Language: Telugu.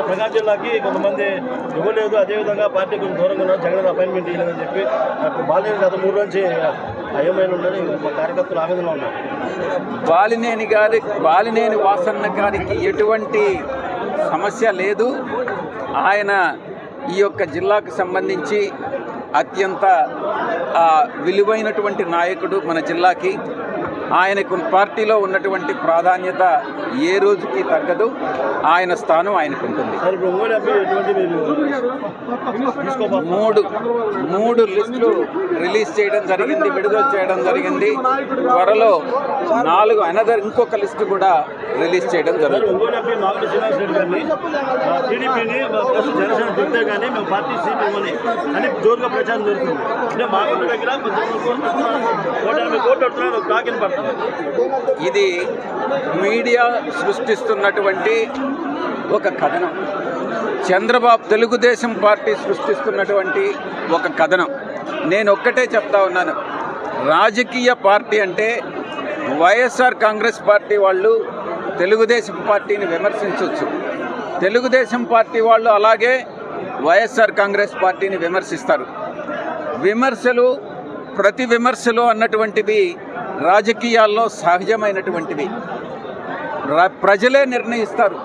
ప్రకాశం జిల్లాకి కొంతమంది ఇవ్వలేదు, అదేవిధంగా పార్టీ కొంచెం దూరంగా ఉన్నారు, జగన్ అపాయింట్మెంట్ ఇవ్వలేదని చెప్పి బాలినేని గత 3 నుంచి అయోమయంలో ఉన్నారు. కార్యకర్తలు ఆవేదనలో ఉన్నారు. బాలినేని వాసన్న గారికి ఎటువంటి సమస్య లేదు. ఆయన ఈ యొక్క జిల్లాకు సంబంధించి అత్యంత విలువైనటువంటి నాయకుడు మన జిల్లాకి. ఆయనకు పార్టీలో ఉన్నటువంటి ప్రాధాన్యత ఏ రోజుకి తగ్గదు. ఆయన స్థానం ఆయనకు ఉంటుంది. మూడు లిస్టులు రిలీజ్ చేయడం జరిగింది, విడుదల చేయడం జరిగింది. త్వరలో 4 ఇంకొక లిస్టు కూడా రిలీజ్ చేయడం జరుగుతుంది. ఇది మీడియా సృష్టిస్తున్నటువంటి ఒక కథనం. చంద్రబాబు తెలుగుదేశం పార్టీ సృష్టిస్తున్నటువంటి ఒక కథనం. నేను ఒక్కటే చెప్తా ఉన్నాను, రాజకీయ పార్టీ అంటే వైఎస్ఆర్ కాంగ్రెస్ పార్టీ వాళ్ళు తెలుగుదేశం పార్టీని విమర్శించవచ్చు, తెలుగుదేశం పార్టీ వాళ్ళు అలాగే వైఎస్ఆర్ కాంగ్రెస్ పార్టీని విమర్శిస్తారు. ప్రతి విమర్శలు అన్నటువంటివి రాజకీయాల్లో సహజమైనటువంటివి. ప్రజలే నిర్ణయిస్తారు